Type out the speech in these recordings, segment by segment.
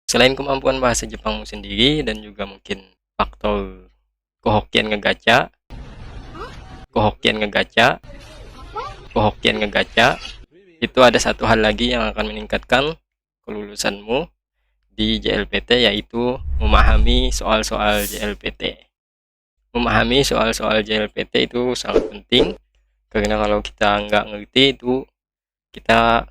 Selain kemampuan bahasa Jepangmu sendiri dan juga mungkin faktor kehokian ngegaca, kehokian ngegaca, kehokian ngegaca, itu ada satu hal lagi yang akan meningkatkan kelulusanmu di JLPT, yaitu memahami soal-soal JLPT. Memahami soal-soal JLPT itu sangat penting karena kalau kita nggak ngerti itu kita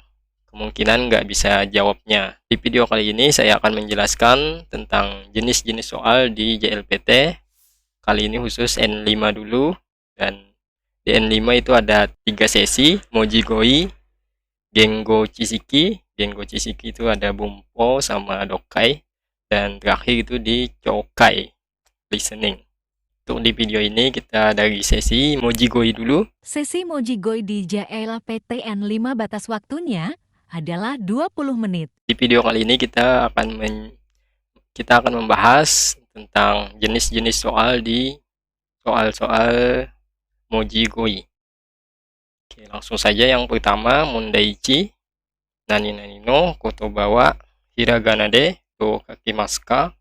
kemungkinan nggak bisa jawabnya. Di video kali ini saya akan menjelaskan tentang jenis-jenis soal di JLPT. Kali ini khusus N5 dulu, dan di N5 itu ada 3 sesi, Mojigoi, Gengo Chisiki. Gengo Chisiki itu ada Bumpo sama Dokai, dan terakhir itu di Chokai, listening. Untuk di video ini kita dari sesi Mojigoi dulu. Sesi Mojigoi di JLPTN 5 batas waktunya adalah 20 menit. Di video kali ini kita akan membahas tentang jenis-jenis soal di soal-soal Mojigoi. Oke, langsung saja yang pertama, Mondaichi, Nani nani no kotoba wa hiragana de do kakimasu ka?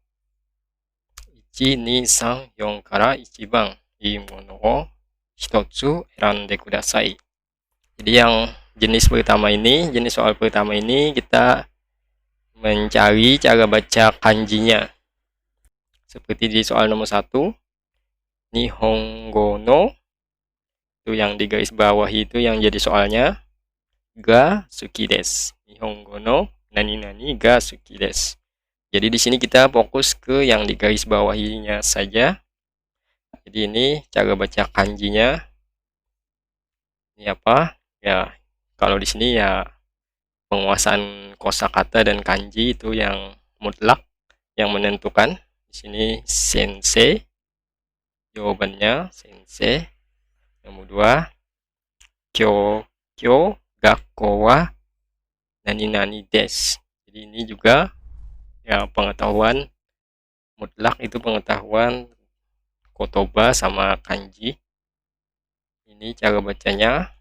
1, 2, 3, 4から一番いいものを一つ選んでください. Jadi yang jenis soal pertama ini kita mencari cara baca kanjinya. Seperti di soal nomor 1, Nihongo no, itu yang di garis bawah itu yang jadi soalnya, ga suki desu. Nihongo no nani nani ga suki desu. Jadi di sini kita fokus ke yang di garis bawahinya saja. Jadi ini cara baca kanjinya. Ini apa? Ya, kalau di sini ya penguasaan kosakata dan kanji itu yang mutlak yang menentukan. Di sini sensei, jawabannya sensei. Nomor 2, kyo kyo gakko wa nani nani desu. Jadi ini juga ya pengetahuan mutlak, itu pengetahuan kotoba sama kanji. Ini cara bacanya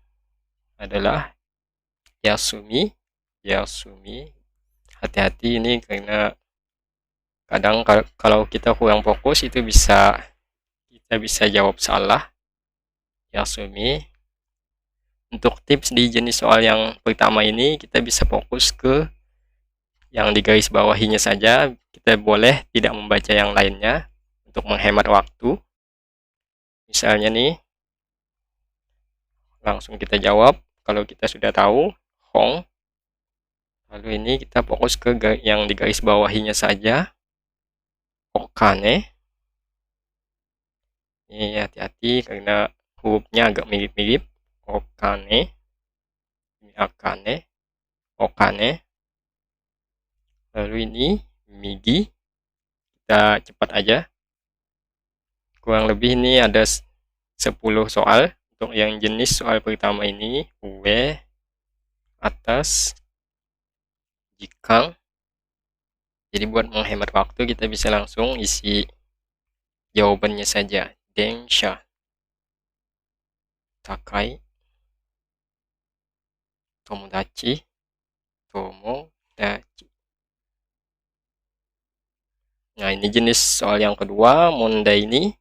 adalah yasumi, yasumi. Hati-hati ini karena kadang kalau kita kurang fokus itu kita bisa jawab salah. Yasumi. Untuk tips di jenis soal yang pertama ini, kita bisa fokus ke yang di garis bawahinya saja. Kita boleh tidak membaca yang lainnya untuk menghemat waktu. Misalnya nih, langsung kita jawab kalau kita sudah tahu Hong. Lalu ini kita fokus ke yang di garis bawahinya saja, Okane. Ini hati-hati karena hurufnya agak mirip-mirip. Okane, ini akane, okane. Lalu ini migi, kita cepat aja. Kurang lebih ini ada 10 soal. Untuk yang jenis soal pertama ini, ue, atas, jikang. Jadi buat menghemat waktu kita bisa langsung isi jawabannya saja. Densha, takai, tomodachi, tomodachi. Nah, ini jenis soal yang kedua, mondai ini.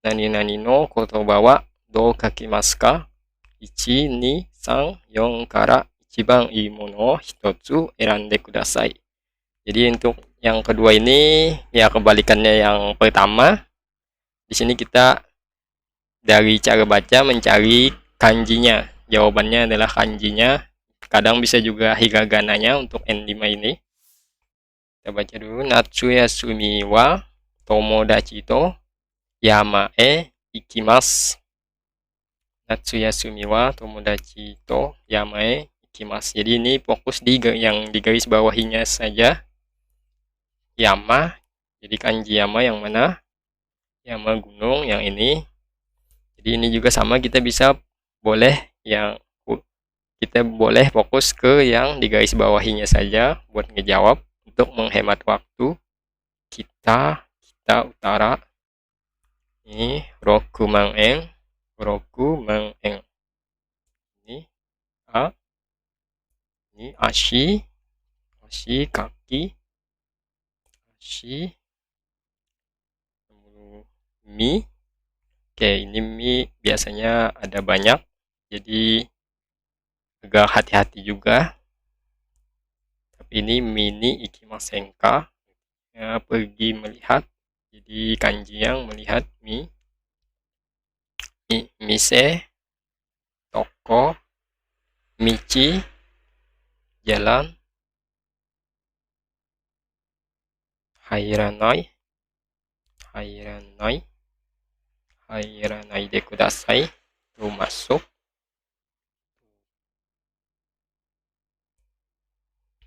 Nani nani no kotoba wa do kakimasu ka? 1, 2, 3, 4から一番いいものを一つ選んでください. Jadi untuk yang kedua ini ya kebalikannya yang pertama. Di sini kita dari cara baca mencari kanjinya. Jawabannya adalah kanjinya. Kadang bisa juga hiragananya untuk N5 ini. Kita baca dulu. Natsuyasumi wa tomodachi to yama e ikimasu. Natsuyasumi wa tomodachi to yama e ikimasu. Jadi ini fokus di yang di garis bawahinya saja. Yama. Jadi kanji yama yang mana? Yama gunung, yang ini. Jadi ini juga sama, kita boleh fokus ke yang di garis bawahinya saja buat ngejawab untuk menghemat waktu. Kita utara. Ini roku mangeng, roku mangeng. Ini a, ini ashi, kaki. Shi, mi. Oke, ini mi biasanya ada banyak, jadi agak hati-hati juga. Tapi ini mini ikimasenka, ya, pergi melihat. Jadi kanji yang melihat mi. Mise, toko, michi, jalan, hairanai, hairanai, hairanai de kudasai, itu masuk.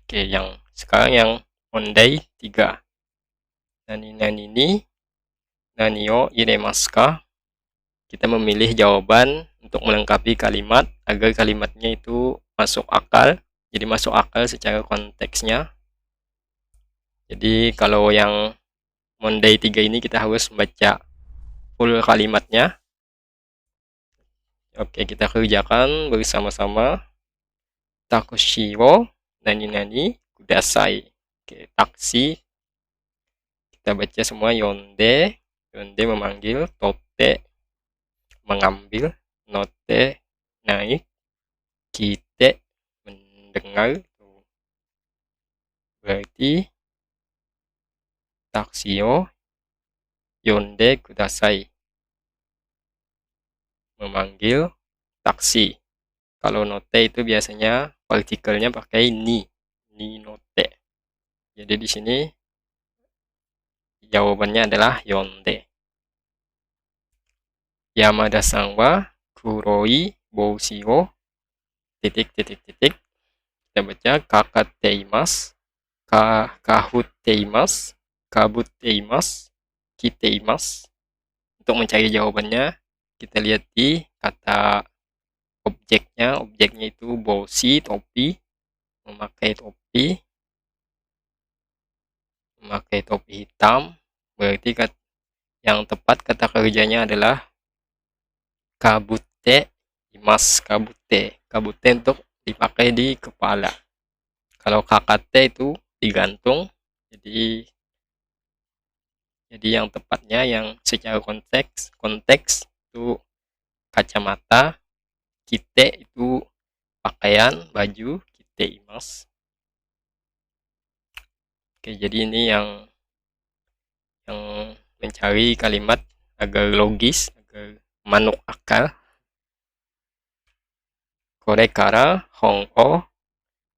Oke, yang sekarang yang mondai 3. Nani nani ni, nani o iremasu ka? Kita memilih jawaban untuk melengkapi kalimat agar kalimatnya itu masuk akal. Jadi masuk akal secara konteksnya. Jadi kalau yang mondai 3 ini kita harus membaca full kalimatnya. Oke, kita kerjakan bersama-sama. Takushi wo nani nani kudasai. Oke, taksi. Kita baca semua yonde. Yonde memanggil, tote mengambil, note naik, kite mendengar. Berarti taksi o yonde kudasai, memanggil taksi. Kalau note itu biasanya partikelnya pakai ni note. Jadi di sini jawabannya adalah yonde. Yamada-san wa kuroi boushi o titik. Kita baca kakatteimasu, kahutteimasu, kabutteimasu, kiteimasu. Untuk mencari jawabannya, kita lihat di kata objeknya. Objeknya itu boushi, topi, memakai topi hitam. Berarti yang tepat kata kerjanya adalah kabutte imas. Kabute untuk dipakai di kepala. Kalau kakate itu digantung. Jadi yang tepatnya yang secara konteks itu kacamata. Kite itu pakaian, baju, kite imas. Oke, jadi ini yang mencari kalimat agar logis, agar manuk akal. Kore kara hon o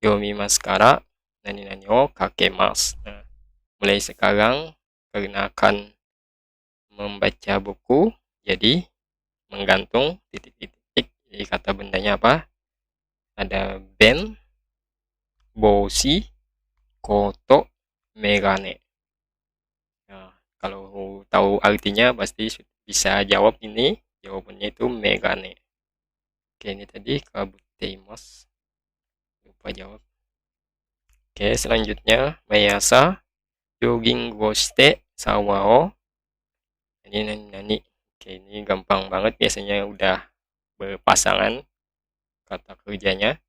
yomimasu kara nani nani o kakemasu. Nah, mulai sekarang karena akan membaca buku, jadi menggantung titik-titik. Jadi kata bendanya apa? Ada ben, boshi, koto, megane. Nah, kalau tahu artinya pasti bisa jawab ini. Jawabannya itu megane. Oke, ini tadi kabuteimasu. Lupa jawab. Oke, selanjutnya mayasa jogging wo shite sawa o nani. Oke, ini gampang banget, biasanya udah berpasangan kata kerjanya.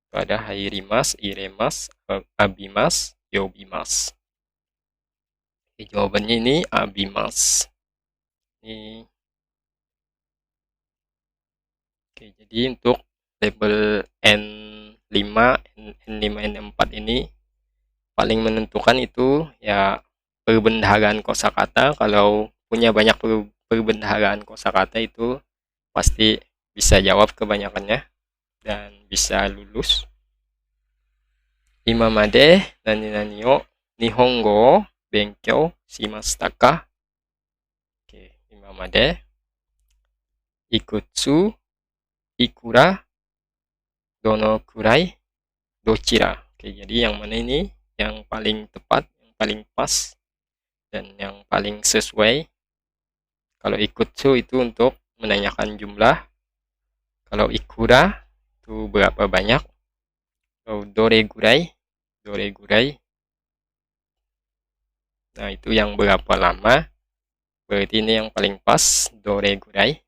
Itu ada hairimas, iremas, abimas, yobimas. Oke, jawabannya ini abimas. Ini. Oke, jadi untuk label N5, N4 ini paling menentukan itu ya perbendaharaan kosakata. Kalau punya banyak perbendaharaan kosakata itu pasti bisa jawab kebanyakannya dan bisa lulus. Imamade nani nani o nihongo o benkyou shimashita ka? Oke, imamade ikutsu, ikura, dono kurai, dochira. Oke, jadi yang mana ini yang paling tepat, yang paling pas, dan yang paling sesuai? Kalau ikutsu itu untuk menanyakan jumlah. Kalau ikura itu berapa banyak. Kalau dore gurai, nah itu yang berapa lama. Berarti ini yang paling pas, dore gurai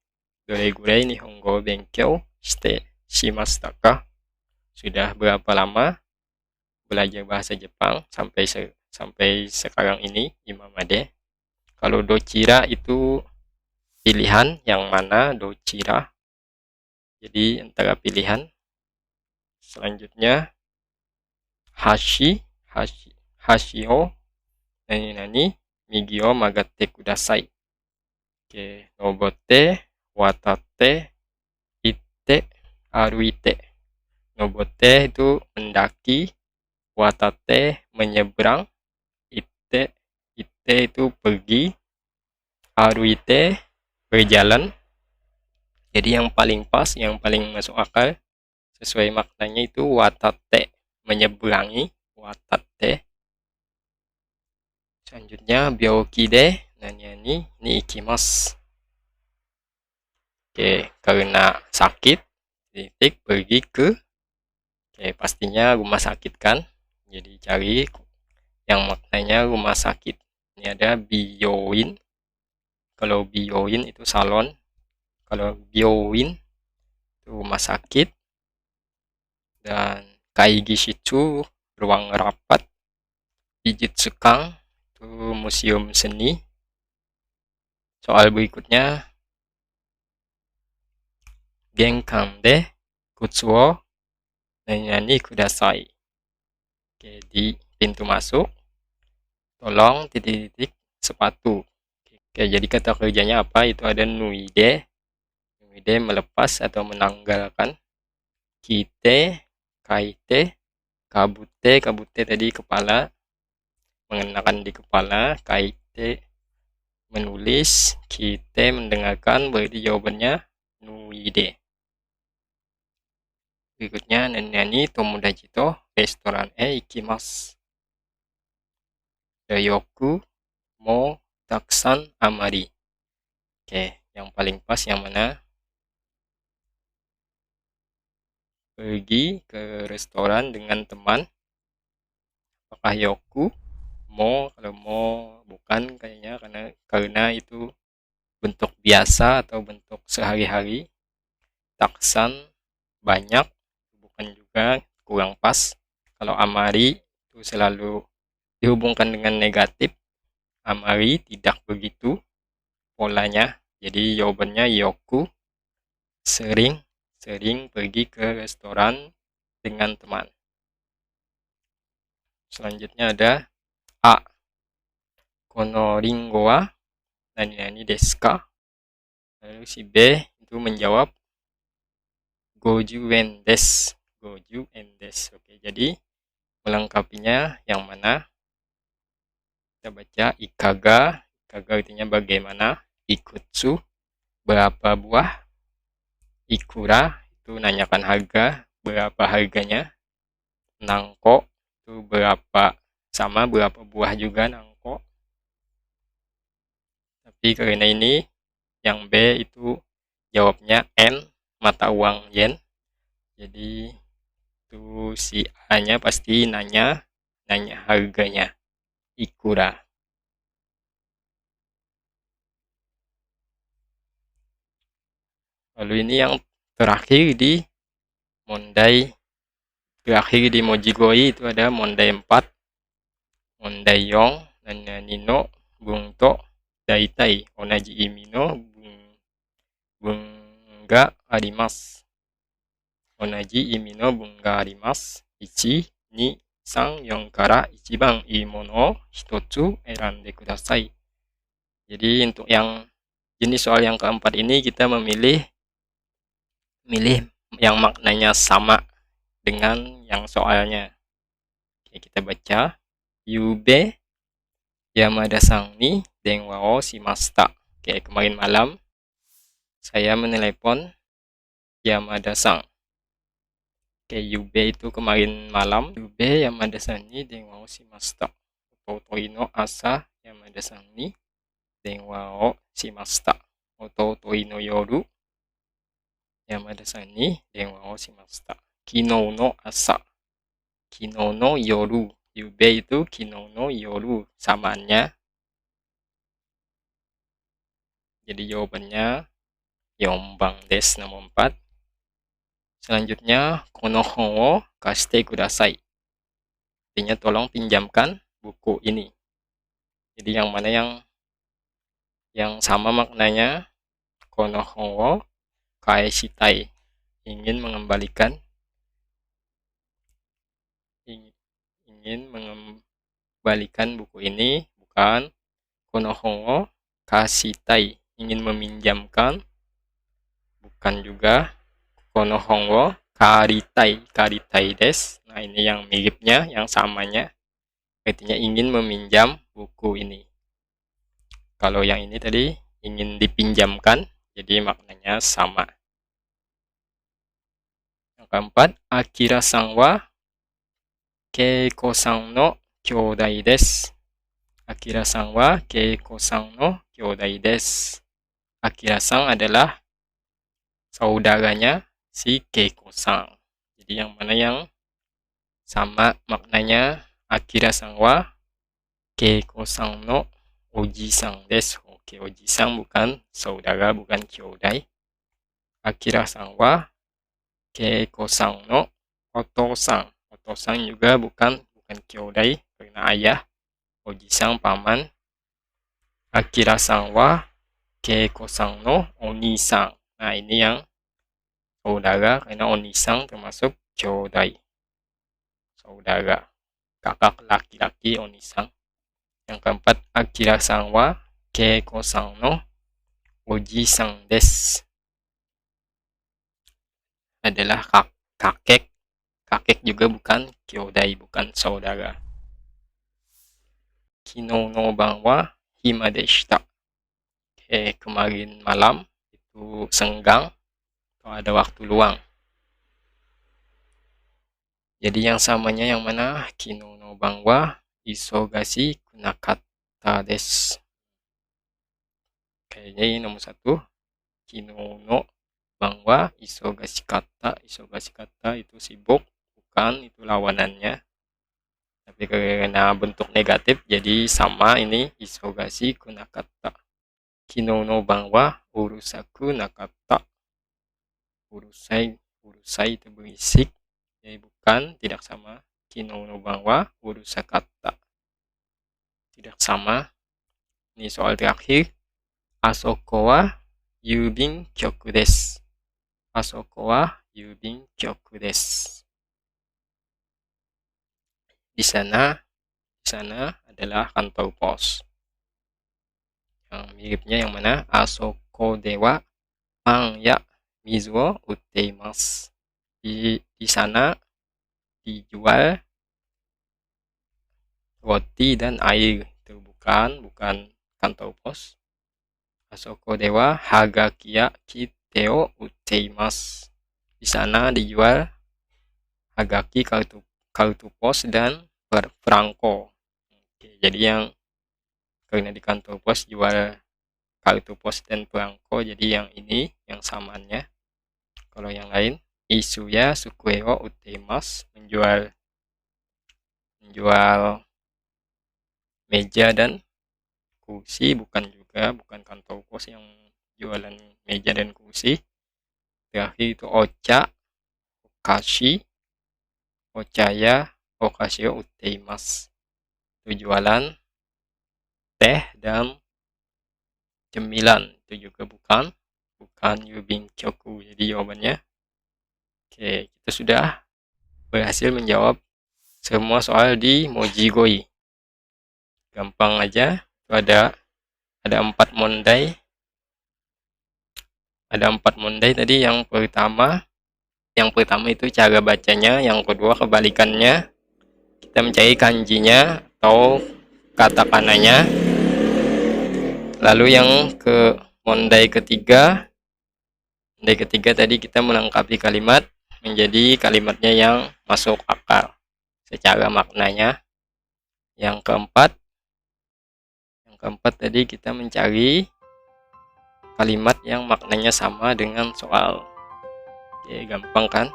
nihongo benkyou shite shimashita ka? Sudah berapa lama belajar bahasa Jepang sampai sampai sekarang ini imamade. Kalau dochira itu pilihan yang mana dochira. Jadi antara pilihan. Selanjutnya hashi o nani migi o magatte kudasai. Oke, nobotte watate itte aruite. Nobotte itu mendaki, watate menyeberang, itte itu pergi, aruite berjalan. Jadi yang paling pas, yang paling masuk akal sesuai maknanya itu watate menyeberangi, watate. Selanjutnya byoki de nani ni ikimasu. Oke, karena sakit titik pergi ke. Oke, pastinya rumah sakit kan. Jadi cari yang maknanya rumah sakit. Ini ada bioin. Kalau bioin itu salon. Kalau bioin itu rumah sakit. Dan kaigi shichu ruang rapat. Bijutsukan itu museum seni. Soal berikutnya genkan de kutsu wo nani kudasai. Oke, di pintu masuk tolong titik-titik sepatu. Oke, jadi kata kerjanya apa? Itu ada nuide. Nuide melepas atau menanggalkan. Kite, kaite, kabute. Kabute tadi kepala. Mengenakan di kepala. Kaite menulis. Kite mendengarkan. Berarti jawabannya nuide. Berikutnya nani tomodachi to restoran ikimasu. Yoku mo taksan amari. Oke, yang paling pas yang mana? Pergi ke restoran dengan teman. Apakah yoku? Mo, kalau mo bukan kayaknya karena itu bentuk biasa atau bentuk sehari-hari. Taksan banyak, bukan juga, kurang pas. Kalau amari itu selalu dihubungkan dengan negatif. Amari tidak begitu polanya. Jadi jawabannya yoku, sering pergi ke restoran dengan teman. Selanjutnya ada A. Kono ringo wa nani desu ka? Lalu si B itu menjawab 50 yen desu. 50 yen desu. Oke, jadi melengkapinya yang mana? Kita baca ikaga. Ikaga artinya bagaimana. Ikutsu berapa buah. Ikura itu nanyakan harga, berapa harganya. Nangko itu berapa, sama berapa buah juga nangko. Tapi karena ini yang B itu jawabnya N, mata uang yen. Jadi itu si A-nya pasti nanya harganya. Ikura. Lalu ini yang terakhir di mondai. Terakhir di mojigoi itu ada mondai 4. Mondai 4. Nani no bunto daitai onaji imi no bun ga arimasu. Onaji imi no bun ga arimasu. 1, 2, 3, 4 kara ichiban ii mono o hitotsu erande kudasai. Jadi untuk yang jenis soal yang keempat ini kita memilih yang maknanya sama dengan yang soalnya. Oke, kita baca. Yube Yamada-san ni denwa o shimashita. Oke, kemarin malam saya menelepon Yamada-san. Oke, Yube itu kemarin malam. Yube Yamada-san ni denwa o shimashita. Ototoi no asa Yamada-san ni denwa o shimashita. Ototoi no yoru Yamada-san ni denwa o shimashita. Kinou no asa. Kinou no yoru. Yube itu kinou no yoru. Samaannya. Jadi jawabannya yombang des, nomor 4. Selanjutnya kono hon wo kashite kudasai. Artinya tolong pinjamkan buku ini. Jadi yang mana yang sama maknanya, kono hon wo kaeshitai, ingin mengembalikan buku ini, bukan kono hon wo kashitai, ingin meminjamkan, bukan juga kono hon wo karitai desu. Nah, ini yang miripnya, yang samanya, artinya ingin meminjam buku ini. Kalau yang ini tadi ingin dipinjamkan, jadi maknanya sama. Yang keempat, Akira-san wa Keiko-san no kyōdai desu. Akira-san wa Keiko-san no kyōdai desu. Akira-san adalah saudaranya si Keiko-san. Jadi yang mana yang sama maknanya, Akira-san wa Keiko-san no oji-san desu. Oke, oji-san bukan saudara, bukan kyōdai. Akira-san wa Keiko-san no oto-san. Oto-san juga bukan kyōdai karena ayah. Oji-san paman. Akira-san wa Keiko-san no oni-san. Nah, ini yang saudara karena oni-san termasuk kyōdai. Saudara, kakak laki-laki oni-san. Yang keempat, Akira-san wa Keiko-san no oji-san desu. Adalah kakek. Kakek juga bukan kyōdai, bukan saudara. Kino no ban wa hima deshita. Kemarin malam itu senggang atau ada waktu luang. Jadi yang samanya yang mana? Kino no ban wa isogashi kunakatta desu. Kayaknya ini nomor 1. Kino no ban wa isogashi katta. Isogashi katta itu sibuk, bukan, itu lawanannya. Tapi karena bentuk negatif jadi sama, ini isogashi kunakatta. Kino no ban wa urusaku nakatta. Urusai itu berisik, jadi bukan, tidak sama. Kino no ban wa urusakatta, tidak sama. Ini soal terakhir. Asoko wa yubin kyoku desu. Asoko wa yubin kyoku desu. Di sana adalah kantor pos. Yang miripnya yang mana? Asoko dewa pan ya mizu wo utteimasu. Di sana dijual roti dan air. Itu bukan kantor pos. Asoko dewa hagaki ya kite o utteimasu. Di sana dijual hagaki, kartu pos dan perangko. Oke, jadi yang karena di kantor pos jual kartu pos dan perangko, jadi yang ini yang samaannya. Kalau yang lain, isuya sukue wo utteimasu, menjual meja dan kursi, bukan kantor pos yang jualan meja dan kursi. Terakhir itu ocha okashi, ochaya okashi o utteimasu. Itu jualan teh dan cemilan. Itu juga bukan yubin kyoku. Jadi jawabannya, oke, kita sudah berhasil menjawab semua soal di Mojigoi. Gampang aja. Itu ada 4 mondai. Ada 4 mondai tadi. Yang pertama itu cara bacanya, yang kedua kebalikannya. Kita mencari kanjinya atau katakananya. Lalu yang mondai ketiga tadi kita melengkapi kalimat menjadi kalimatnya yang masuk akal secara maknanya. Yang keempat tadi kita mencari kalimat yang maknanya sama dengan soal. Oke, gampang kan?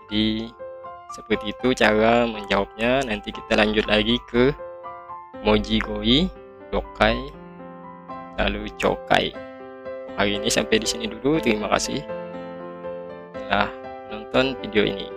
Jadi seperti itu cara menjawabnya. Nanti kita lanjut lagi ke Mojigoi, Dokai, lalu Chokai. Hari ini sampai di sini dulu. Terima kasih telah menonton video ini.